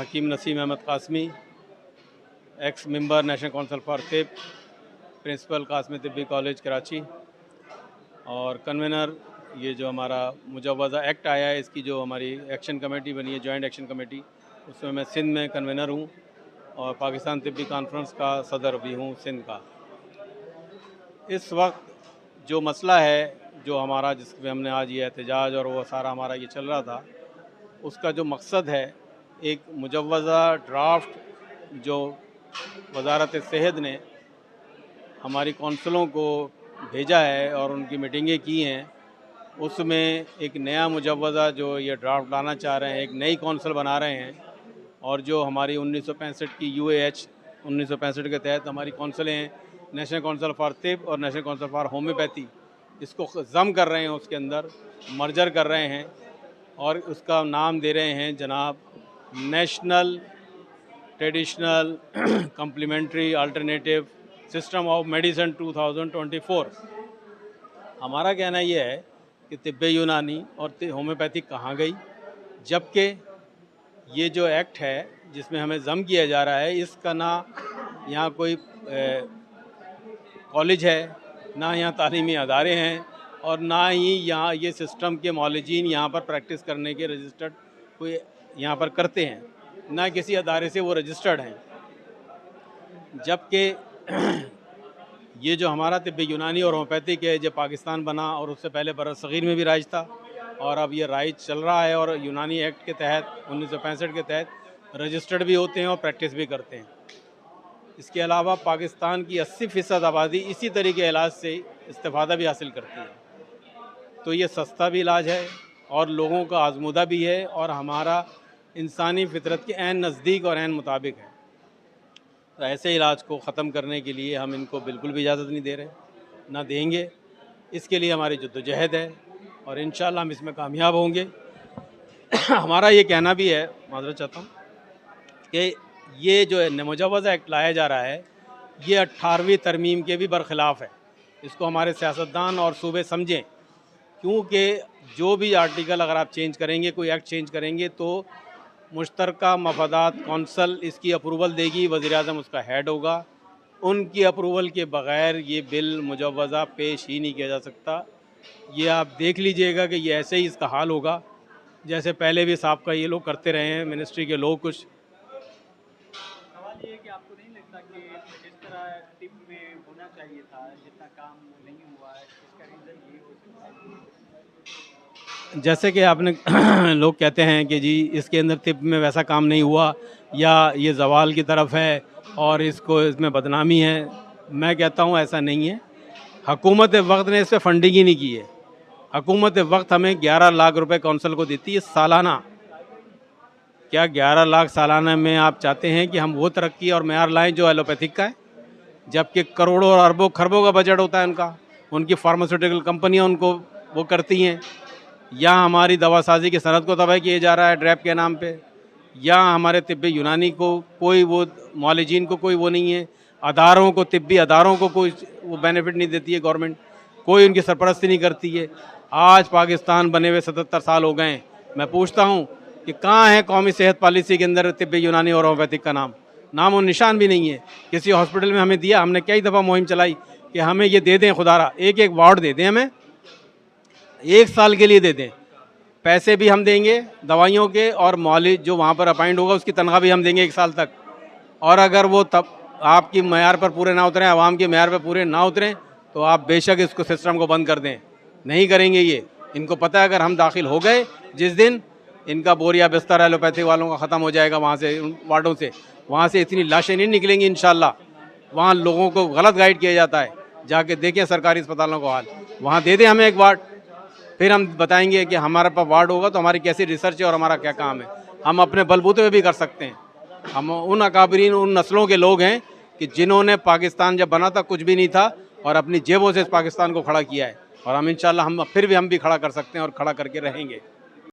Hakim Naseem Ahmed Qasmi, ex member national council for तिब, principal Qasmi तिब्बी college Karachi और कन्वेनर ये जो हमारा मुजव्वज़ा एक्ट आया है इसकी जो हमारी एक्शन कमेटी बनी है, जॉइंट एक्शन कमेटी, उसमें मैं सिंध में कन्वेनर हूँ और पाकिस्तान तिब्बी कॉन्फ्रेंस का सदर भी हूँ सिंध का। इस वक्त जो मसला है जो हमारा जिसमें हमने आज ये एहतजाज और वो सारा हमारा ये चल रहा था, उसका जो मकसद है एक मुजव्वज़ा ड्राफ्ट जो वज़ारत सेहत ने हमारी कौंसलों को भेजा है और उनकी मीटिंगें की हैं, उसमें एक नया मुजव्वज़ा जो ये ड्राफ्ट लाना चाह रहे हैं, एक नई कौंसल बना रहे हैं और जो हमारी 1965 की UAH 1965 के तहत हमारी कौंसलें हैं, नेशनल काउंसिल फॉर तिब और नेशनल काउंसिल फॉर होम्योपैथी, इसको ज़म कर रहे हैं, उसके अंदर मर्जर कर रहे हैं और उसका नाम दे रहे हैं जनाब national traditional complementary alternative system of medicine 2024। हमारा कहना यह है कि तिब्बे यूनानी और होम्योपैथी कहाँ गई, जबकि ये जो एक्ट है जिसमें हमें ज़म किया जा रहा है, इसका ना यहाँ कोई कॉलेज है, ना यहाँ तालीमी अदारे हैं और ना ही यहाँ ये सिस्टम के मौलिजीन यहाँ पर प्रैक्टिस करने के रजिस्टर्ड कोई यहाँ पर करते हैं, ना किसी अदारे से वो रजिस्टर्ड हैं। जबकि ये जो हमारा तिब्बी यूनानी और होम्योपैथिक है जो पाकिस्तान बना और उससे पहले बरसग़ीर में भी राइज था और अब ये राइज चल रहा है और यूनानी एक्ट के तहत 1965 के तहत रजिस्टर्ड भी होते हैं और प्रैक्टिस भी करते हैं। इसके अलावा पाकिस्तान की 80% आबादी इसी तरीके इलाज से इस्तेफ़ादा भी हासिल करती है, तो ये सस्ता भी इलाज है और लोगों का आज़मूदा भी है और हमारा इंसानी फितरत के ऐन नज़दीक और ऐन मुताबिक है। तो ऐसे इलाज को ख़त्म करने के लिए हम इनको बिल्कुल भी इजाज़त नहीं दे रहे, ना देंगे। इसके लिए हमारी जद्दोजहद है और इंशाअल्लाह हम इसमें कामयाब होंगे। हमारा ये कहना भी है, माज़रत चाहता हूँ, कि ये जो मुजव्वज़ा एक्ट लाया जा रहा है ये 18वीं तरमीम के भी बरखिलाफ़ है। इसको हमारे सियासतदान और सूबे समझें, क्योंकि जो भी आर्टिकल अगर आप चेंज करेंगे, कोई एक्ट चेंज करेंगे, तो मुश्तरका मफादात कौंसल इसकी अप्रूवल देगी, वज़ीर-ए-आज़म उसका हेड होगा। उनकी अप्रूवल के बग़ैर ये बिल मुजव्वज़ा पेश ही नहीं किया जा सकता। ये आप देख लीजिएगा कि ये ऐसे ही इसका हाल होगा जैसे पहले भी साहब का ये लोग करते रहे हैं, मिनिस्ट्री के लोग। कुछ सवाल ये है कि आपको नहीं लगता कि जिस तरह टिप में होना चाहिए था जितना काम नहीं हुआ है, इसका रीज़न ये हो सकता है? जैसे कि आपने लोग कहते हैं कि जी इसके अंदर तिब में वैसा काम नहीं हुआ या ये ज़वाल की तरफ है और इसको इसमें बदनामी है, मैं कहता हूँ ऐसा नहीं है। हुकूमत वक्त ने इस पर फंडिंग ही नहीं की है। हुकूमत वक्त हमें 11 लाख रुपए कौंसल को देती है सालाना। क्या 11 लाख सालाना में आप चाहते हैं कि हम वो तरक्की और मेयार लाएँ जो एलोपैथिक का है, जबकि करोड़ों और अरबों खरबों का बजट होता है उनका, उनकी फार्मास्यूटिकल कंपनियाँ उनको वो करती हैं। या हमारी दवा साजी की सनत को तबाह किया जा रहा है ड्रैप के नाम पे, या हमारे तिब्बी यूनानी को कोई वो मौलिजीन को कोई वो नहीं है, अदारों को तिब्बी अदारों को कोई वो बेनिफिट नहीं देती है गवर्नमेंट, कोई उनकी सरपरस्ती नहीं करती है। आज पाकिस्तान बने हुए 77 साल हो गए हैं। मैं पूछता हूँ कि कहाँ है कौमी सेहत पॉलिसी के अंदर तिब्बी यूनानी और होम्योपैथिक का नाम और निशान भी नहीं है। किसी हॉस्पिटल में हमें दिया, हमने कई दफ़ा मुहिम चलाई कि हमें ये दे दें, खुदारा एक वार्ड दे दें, हमें 1 साल के लिए दे दें, पैसे भी हम देंगे दवाइयों के और मौलिक जो वहाँ पर अपॉइंट होगा उसकी तनख्वाह भी हम देंगे 1 साल तक। और अगर वो तब आपकी मेयार पर पूरे ना उतरें, आवाम के मेयार पर पूरे ना उतरें, तो आप बेशक इसको सिस्टम को बंद कर दें। नहीं करेंगे ये, इनको पता है अगर हम दाखिल हो गए जिस दिन, इनका बोरिया बिस्तर एलोपैथी वालों का ख़त्म हो जाएगा वहाँ से, उन वार्डों से, वहाँ से इतनी लाशें नहीं निकलेंगी इंशाअल्लाह। वहाँ लोगों को गलत गाइड किया जाता है, जाके देखें सरकारी अस्पतालों का हाल, वहाँ दे दें हमें एक वार्ड, फिर हम बताएंगे कि हमारे पास वार्ड होगा तो हमारी कैसी रिसर्च है और हमारा क्या काम है। हम अपने बलबूते पे भी कर सकते हैं। हम उन अकाबरीन, उन नस्लों के लोग हैं कि जिन्होंने पाकिस्तान जब बना था कुछ भी नहीं था और अपनी जेबों से इस पाकिस्तान को खड़ा किया है, और हम इंशाअल्लाह हम भी खड़ा कर सकते हैं और खड़ा करके रहेंगे।